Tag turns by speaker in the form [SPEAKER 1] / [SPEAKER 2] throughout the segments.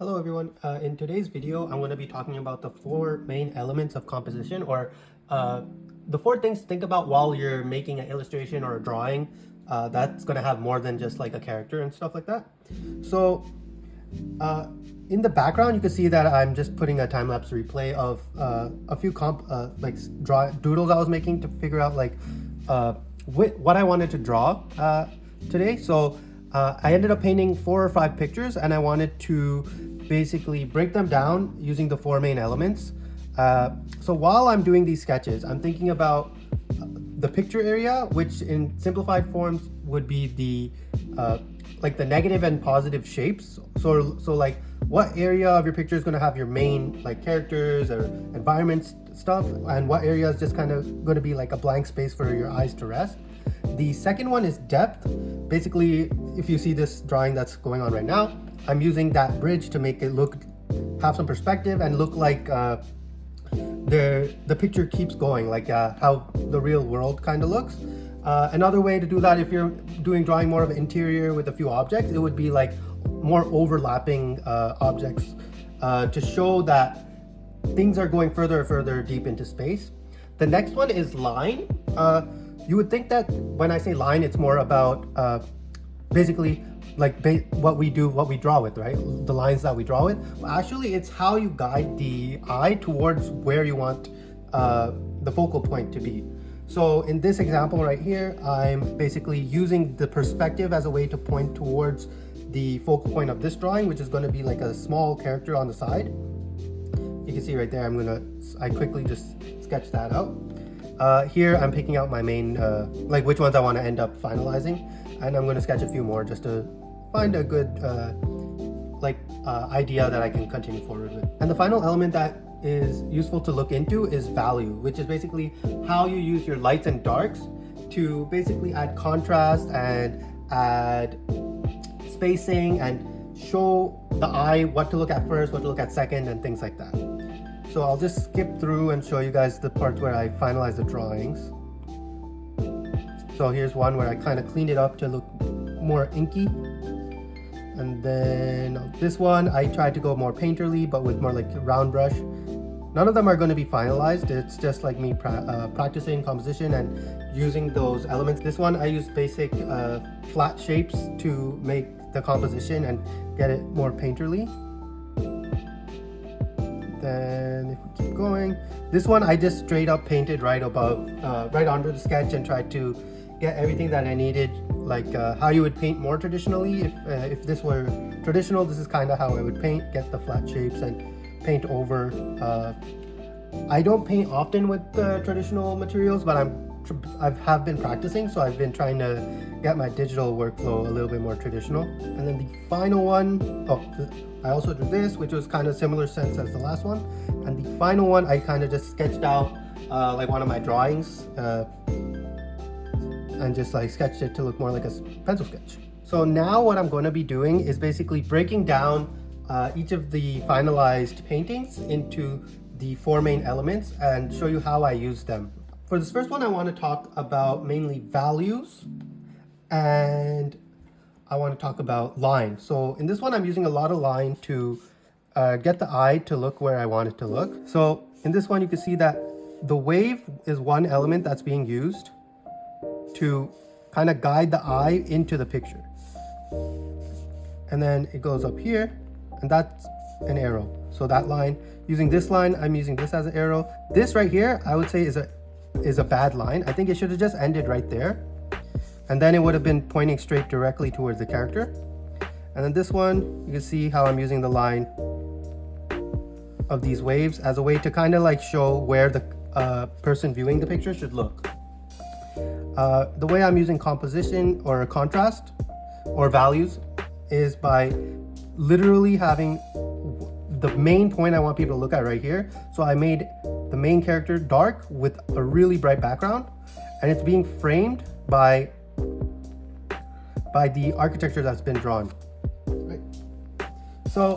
[SPEAKER 1] Hello everyone. In today's video, I'm going to be talking about the four main elements of composition, or the four things to think about while you're making an illustration or a drawing that's going to have more than just like a character and stuff like that. So in the background, you can see that I'm just putting a time-lapse replay of a few doodles I was making to figure out what I wanted to draw today. So I ended up painting 4 or 5 pictures, and I wanted to basically break them down using the 4 main elements. So while I'm doing these sketches, I'm thinking about the picture area, which in simplified forms would be the negative and positive shapes. So like what area of your picture is going to have your main like characters or environments stuff, and what area is just kind of going to be like a blank space for your eyes to rest. The second one is depth. Basically, if you see this drawing that's going on right now, I'm using that bridge to make it have some perspective and look like the picture keeps going, like how the real world kind of looks. Another way to do that, if you're drawing more of an interior with a few objects, it would be like more overlapping objects to show that things are going further and further deep into space. The next one is line. You would think that when I say line, it's more about basically like what we draw with, right? The lines that we draw with. Well, actually, it's how you guide the eye towards where you want the focal point to be. So in this example right here, I'm basically using the perspective as a way to point towards the focal point of this drawing, which is going to be like a small character on the side. You can see right there, I quickly just sketch that out. Here I'm picking out my main, like which ones I want to end up finalizing, and I'm going to sketch a few more just to find a good idea that I can continue forward with. And the final element that is useful to look into is value, which is basically how you use your lights and darks to basically add contrast and add spacing and show the eye what to look at first, what to look at second, and things like that. So I'll just skip through and show you guys the parts where I finalize the drawings. So here's one where I kind of cleaned it up to look more inky. And then this one, I tried to go more painterly, but with more like a round brush. None of them are going to be finalized. It's just like me practicing composition and using those elements. This one, I use basic flat shapes to make the composition and get it more painterly. Then if we keep going, this one I just straight up painted right above, right under the sketch, and tried to get everything that I needed, like how you would paint more traditionally. If this were traditional, this is kind of how I would paint, get the flat shapes and paint over. I don't paint often with traditional materials, but I have been practicing, so I've been trying to get my digital workflow a little bit more traditional. And then the final one, I also drew this, which was kind of similar sense as the last one. And the final one, I kind of just sketched out like one of my drawings and just like sketched it to look more like a pencil sketch. So now what I'm going to be doing is basically breaking down each of the finalized paintings into the 4 main elements and show you how I use them. For this first one, I want to talk about mainly values, and I want to talk about line. So in this one, I'm using a lot of line to get the eye to look where I want it to look. So in this one, you can see that the wave is one element that's being used to kind of guide the eye into the picture. And then it goes up here, and that's an arrow. So that line, using this line, I'm using this as an arrow. This right here, I would say is a bad line. I think it should have just ended right there. And then it would have been pointing straight directly towards the character. And then this one, you can see how I'm using the line of these waves as a way to kind of like show where the person viewing the picture should look. The way I'm using composition or contrast or values is by literally having the main point I want people to look at right here. So I made the main character dark with a really bright background, and it's being framed by the architecture that's been drawn. Right. So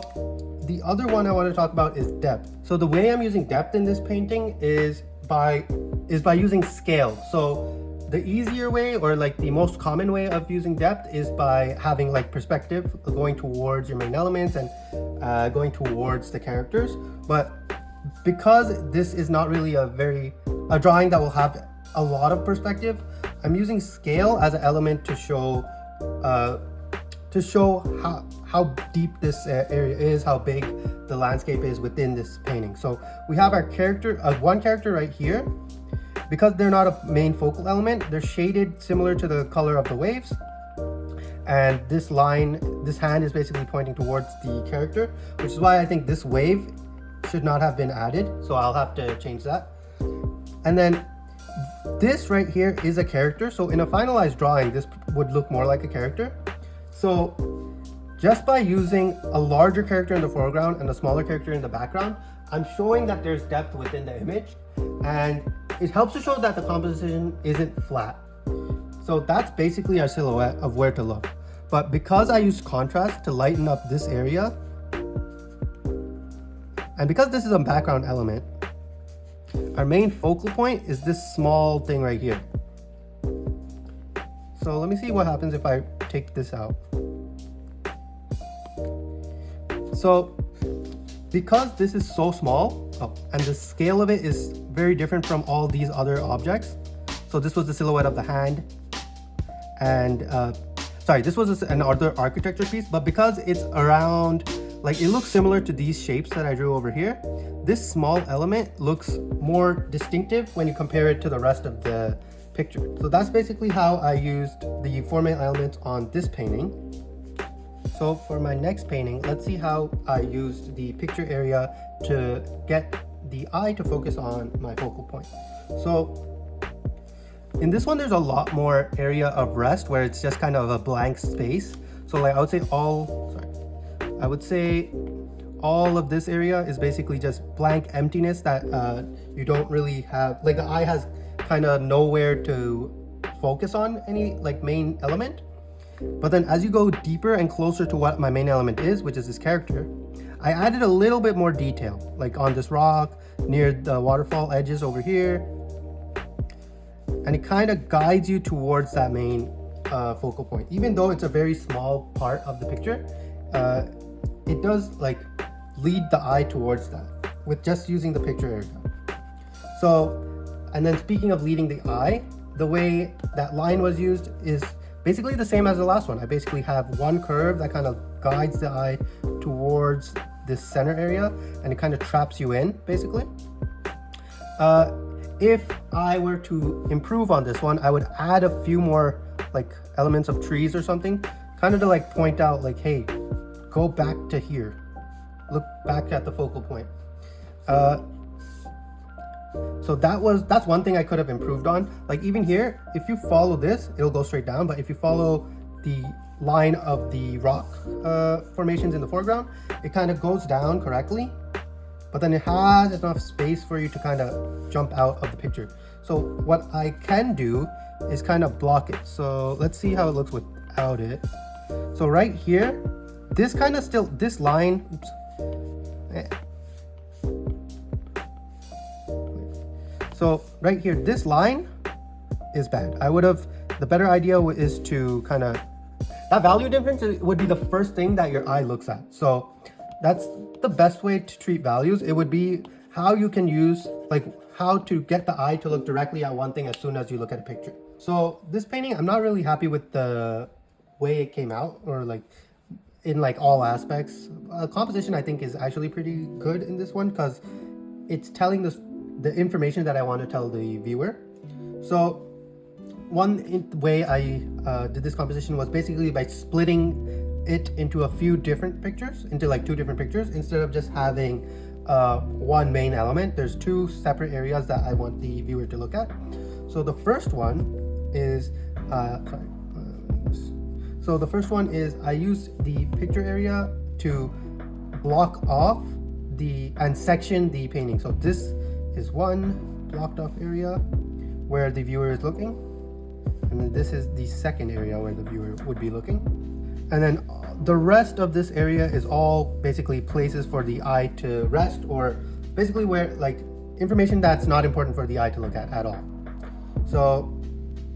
[SPEAKER 1] the other one I want to talk about is depth. So the way I'm using depth in this painting is by using scale. So the easier way, or like the most common way of using depth, is by having like perspective going towards your main elements and going towards the characters. But because this is not really a drawing that will have a lot of perspective, I'm using scale as an element to show how deep this area is, how big the landscape is within this painting. So we have our character, one character right here. Because they're not a main focal element, they're shaded similar to the color of the waves. And this hand is basically pointing towards the character, which is why I think this wave should not have been added. So I'll have to change that. And then this right here is a character. So in a finalized drawing, this would look more like a character. So just by using a larger character in the foreground and a smaller character in the background, I'm showing that there's depth within the image, and it helps to show that the composition isn't flat. So that's basically our silhouette of where to look. But because I used contrast to lighten up this area, and because this is a background element, our main focal point is this small thing right here. So let me see what happens if I take this out. So because this is so small, and the scale of it is very different from all these other objects. So this was the silhouette of the hand, and this was another architecture piece, but because it's around, like, it looks similar to these shapes that I drew over here, this small element looks more distinctive when you compare it to the rest of the picture. So that's basically how I used the four main elements on this painting. So for my next painting, let's see how I used the picture area to get the eye to focus on my focal point. So in this one, there's a lot more area of rest where it's just kind of a blank space. So like I would say all of this area is basically just blank emptiness that you don't really have, like the eye has kind of nowhere to focus on any like main element. But then as you go deeper and closer to what my main element is, which is this character, I added a little bit more detail, like on this rock, near the waterfall edges over here. And it kind of guides you towards that main focal point. Even though it's a very small part of the picture, it does like lead the eye towards that with just using the picture area. So, and then speaking of leading the eye, the way that line was used is basically the same as the last one. I basically have one curve that kind of guides the eye towards this center area, and it kind of traps you in, basically. If I were to improve on this one, I would add a few more like elements of trees or something, kind of to like point out like, hey, go back to here. Look back at the focal point. So that's one thing I could have improved on. Like even here, if you follow this, it'll go straight down. But if you follow the line of the rock formations in the foreground, it kind of goes down correctly. But then it has enough space for you to kind of jump out of the picture. So what I can do is kind of block it. So let's see how it looks without it. So right here, this kind of still, this line, oops. So right here, this line is bad. The better idea is to kind of, that value difference would be the first thing that your eye looks at. So that's the best way to treat values. It would be how you can use, like how to get the eye to look directly at one thing as soon as you look at a picture. So this painting, I'm not really happy with the way it came out, or like in like all aspects. Composition I think is actually pretty good in this one because it's telling the information that I want to tell the viewer. So one way I did this composition was basically by splitting it into a few different pictures, into like two different pictures, instead of just having one main element. There's two separate areas that I want the viewer to look at. So the first one is I use the picture area to block off and section the painting. So this is one blocked off area where the viewer is looking, and then this is the second area where the viewer would be looking, and then the rest of this area is all basically places for the eye to rest, or basically where like information that's not important for the eye to look at all. So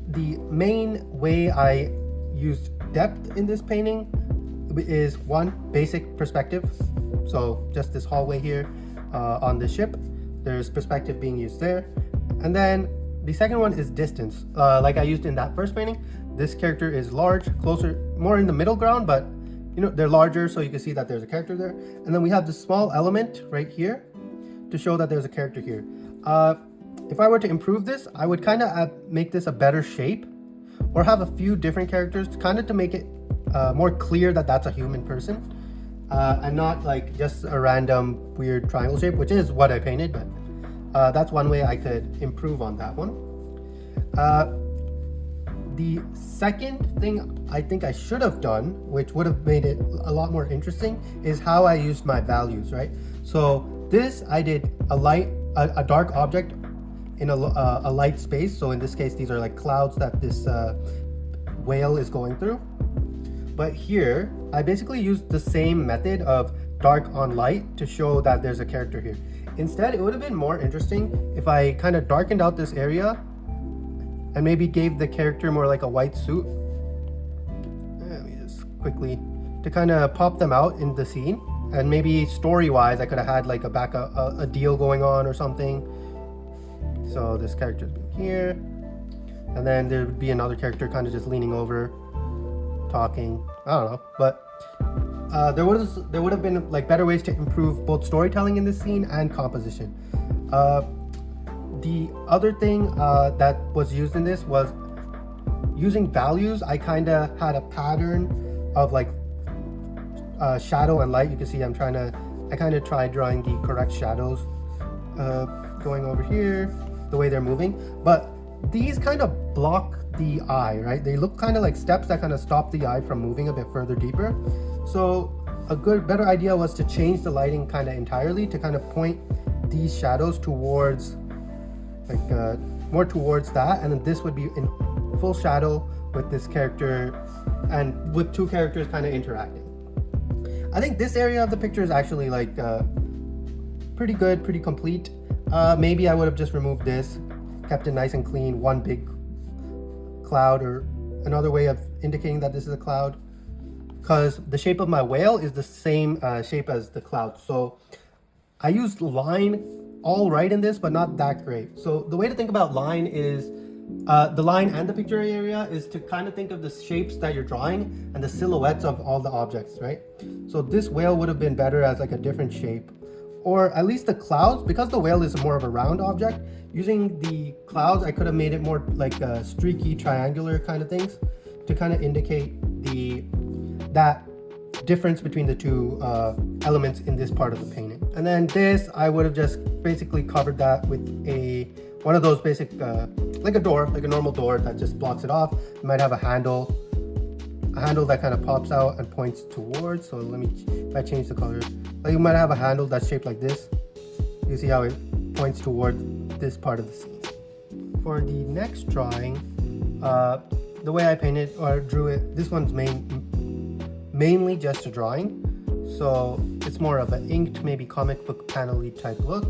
[SPEAKER 1] the main way I used depth in this painting is one, basic perspective. So just this hallway here on the ship, there's perspective being used there. And then the second one is distance. Like I used in that first painting, this character is large, closer, more in the middle ground, but you know, they're larger, so you can see that there's a character there. And then we have this small element right here to show that there's a character here. If I were to improve this, I would kind of make this a better shape, or have a few different characters kind of to make it more clear that that's a human person, and not like just a random weird triangle shape, which is what I painted, but that's one way I could improve on that one. The second thing I think I should have done, which would have made it a lot more interesting, is how I used my values, right? So this, I did a dark object in a light space. So in this case, these are like clouds that this whale is going through. But here, I basically used the same method of dark on light to show that there's a character here. Instead, it would have been more interesting if I kind of darkened out this area and maybe gave the character more like a white suit. Let me just quickly, to kind of pop them out in the scene. And maybe story-wise, I could have had like a deal going on or something. So this character's been here. And then there would be another character kind of just leaning over, talking. I don't know. But there would have been like better ways to improve both storytelling in this scene and composition. The other thing that was used in this was using values. I kind of had a pattern of like shadow and light. You can see I kind of tried drawing the correct shadows going over here, the way they're moving. But these kind of block the eye, right? They look kind of like steps that kind of stop the eye from moving a bit further deeper. So a better idea was to change the lighting kind of entirely to kind of point these shadows towards like more towards that, and then this would be in full shadow with this character and with two characters kind of interacting. I think this area of the picture is actually like pretty good, pretty complete. Maybe I would have just removed this, kept it nice and clean, one big cloud, or another way of indicating that this is a cloud, because the shape of my whale is the same shape as the cloud. So I used line all right in this, but not that great. So the way to think about line is the line and the picture area is to kind of think of the shapes that you're drawing and the silhouettes of all the objects, right? So this whale would have been better as like a different shape, or at least the clouds, because the whale is more of a round object. Using the clouds, I could have made it more like streaky, triangular kind of things to kind of indicate that difference between the two elements in this part of the painting. And then this, I would have just basically covered that with one of those basic, like a door, like a normal door that just blocks it off. You might have a handle that kind of pops out and points towards. So if I change the color, like you might have a handle that's shaped like this. You see how it points toward this part of the scene. For the next drawing, the way I painted or drew it, this one's mainly just a drawing. So it's more of an inked, maybe comic book panel-y type look.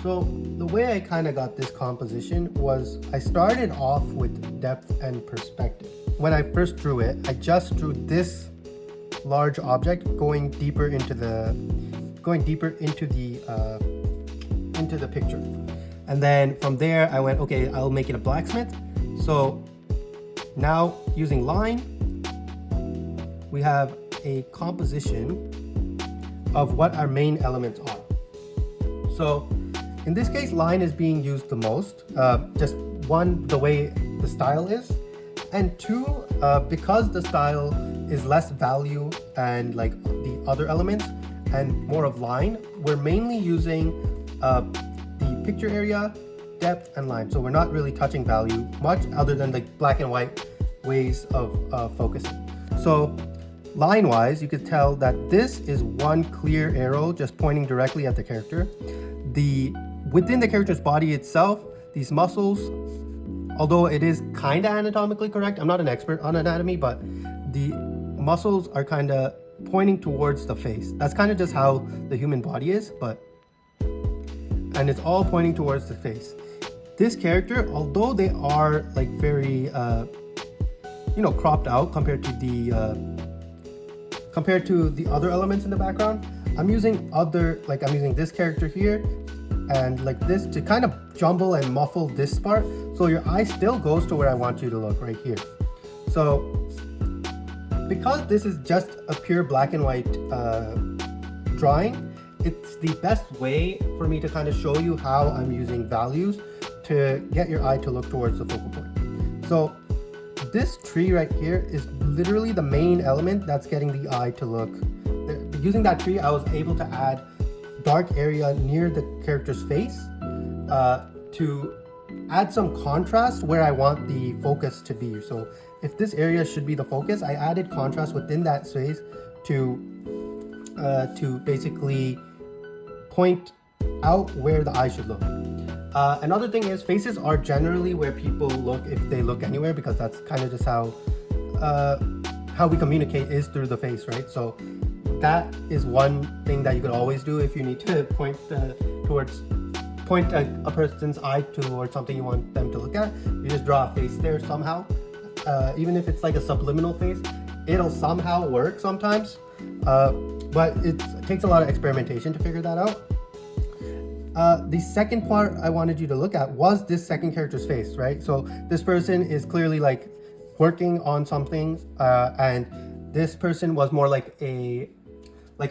[SPEAKER 1] So the way I kind of got this composition was I started off with depth and perspective. When I first drew it, I just drew this large object going deeper into the picture. And then from there I went, okay, I'll make it a blacksmith. So now using line, we have a composition of what our main elements are. So in this case, line is being used the most. Just one, the way the style is, and two, because the style is less value and like the other elements and more of line, we're mainly using the picture area, depth, and line. So we're not really touching value much other than like black and white ways of focusing. So line wise, you could tell that this is one clear arrow just pointing directly at the character. Within the character's body itself, these muscles, although it is kind of anatomically correct, I'm not an expert on anatomy, but the muscles are kind of pointing towards the face. That's kind of just how the human body is, and it's all pointing towards the face. This character, although they are like very, cropped out compared to the other elements in the background, I'm using I'm using this character here and like this to kind of jumble and muffle this part, so your eye still goes to where I want you to look, right here. So because this is just a pure black and white drawing, it's the best way for me to kind of show you how I'm using values to get your eye to look towards the focal point. So this tree right here is literally the main element that's getting the eye to look. Using that tree, I was able to add dark area near the character's face to add some contrast where I want the focus to be. So if this area should be the focus, I added contrast within that space to basically point out where the eye should look. Another thing is faces are generally where people look if they look anywhere, because that's kind of just how we communicate is through the face, right? So that is one thing that you could always do if you need to point a person's eye towards something you want them to look at. You just draw a face there somehow. Even if it's like a subliminal face, it'll somehow work sometimes. But it takes a lot of experimentation to figure that out. The second part I wanted you to look at was this second character's face, right? So this person is clearly like working on something, and this person was more like a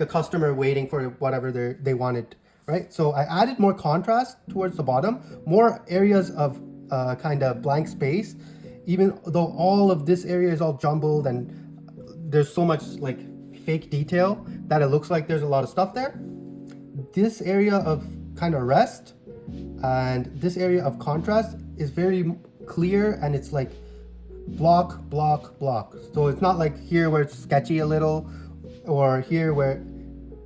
[SPEAKER 1] customer waiting for whatever they wanted, right? So I added more contrast towards the bottom, more areas of kind of blank space, even though all of this area is all jumbled and there's so much like fake detail that it looks like there's a lot of stuff there. This area of kind of rest and this area of contrast is very clear, and it's like block, block, block. So it's not like here where it's sketchy a little, or here where,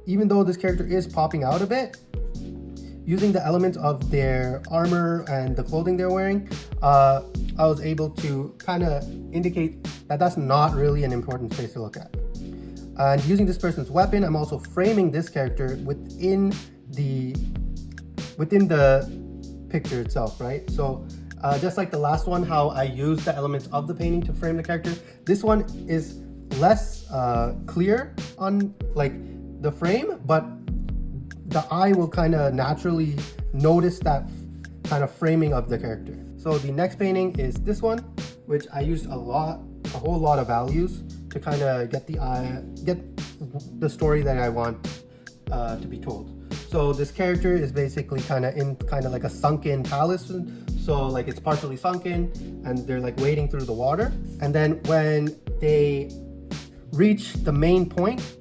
[SPEAKER 1] even though this character is popping out a bit, using the elements of their armor and the clothing they're wearing, I was able to kind of indicate that that's not really an important space to look at. And using this person's weapon, I'm also framing this character within the picture itself, right? So just like the last one, how I used the elements of the painting to frame the character, this one is less clear on like the frame, but the eye will kind of naturally notice that kind of framing of the character. So the next painting is this one, which I used a whole lot of values to kind of get the story that I want to be told. So this character is basically kind of like a sunken palace. So like it's partially sunken and they're like wading through the water. And then when they reach the main point,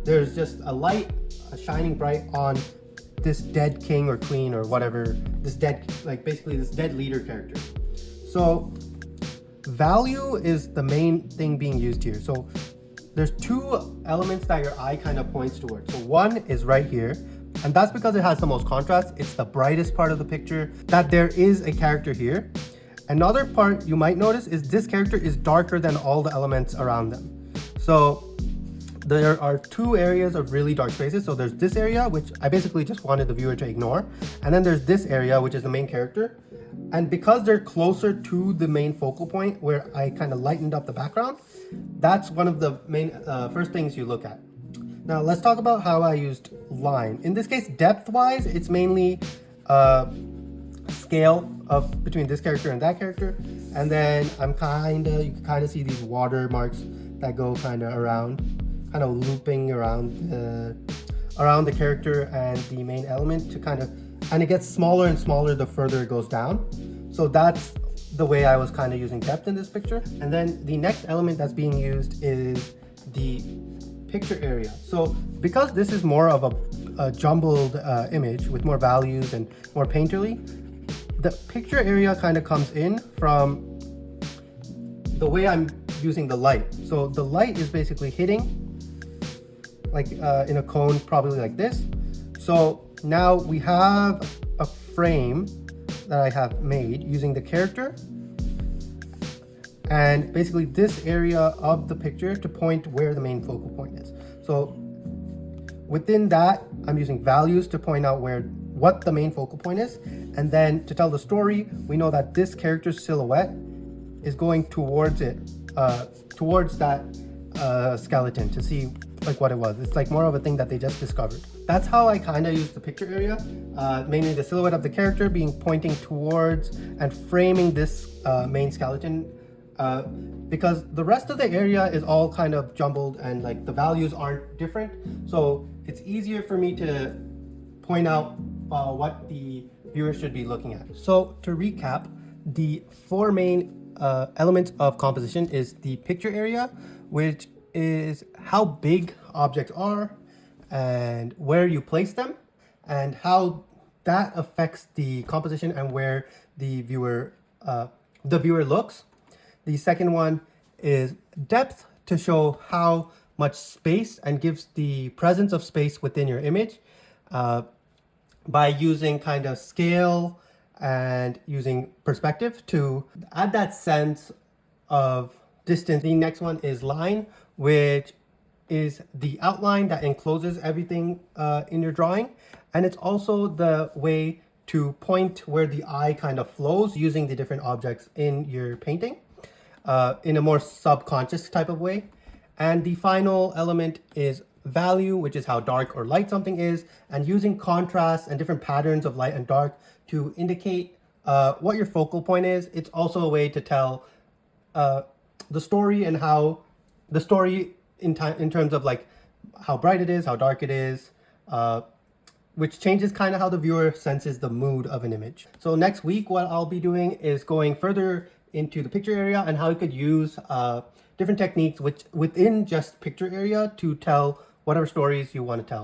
[SPEAKER 1] there's just a light shining bright on this dead king or queen or whatever, this dead leader character. So value is the main thing being used here. So there's two elements that your eye kind of points towards. So one is right here, and that's because it has the most contrast. It's the brightest part of the picture, that there is a character here. Another part you might notice is this character is darker than all the elements around them. So there are two areas of really dark spaces. So there's this area, which I basically just wanted the viewer to ignore. And then there's this area, which is the main character. And because they're closer to the main focal point where I kind of lightened up the background, that's one of the main first things you look at. Now let's talk about how I used line. In this case, depth-wise, it's mainly scale of between this character and that character. And then you can kind of see these watermarks that go kind of around, kind of looping around the character and the main element to kind of, and it gets smaller and smaller the further it goes down. So that's the way I was kind of using depth in this picture. And then the next element that's being used is the picture area. So because this is more of a jumbled image with more values and more painterly, the picture area kind of comes in from the way I'm using the light. So the light is basically hitting like in a cone, probably like this. So now we have a frame that I have made using the character and basically this area of the picture to point where the main focal point is. So within that, I'm using values to point out what the main focal point is. And then to tell the story, we know that this character's silhouette is going towards it, towards that skeleton to see like what it was. It's like more of a thing that they just discovered. That's how I kind of use the picture area, mainly the silhouette of the character being pointing towards and framing this main skeleton, because the rest of the area is all kind of jumbled and like the values aren't different. So it's easier for me to point out what the viewer should be looking at. So to recap, the four main elements of composition is the picture area, which is how big objects are and where you place them and how that affects the composition and where the viewer looks. The second one is depth, to show how much space and gives the presence of space within your image by using kind of scale and using perspective to add that sense of distance. The next one is line, which is the outline that encloses everything in your drawing. And it's also the way to point where the eye kind of flows using the different objects in your painting in a more subconscious type of way. And the final element is value, which is how dark or light something is, and using contrast and different patterns of light and dark to indicate what your focal point is. It's also a way to tell the story and how the story in terms of like how bright it is, how dark it is, which changes kind of how the viewer senses the mood of an image. So next week, what I'll be doing is going further into the picture area and how you could use different techniques which within just picture area to tell whatever stories you want to tell.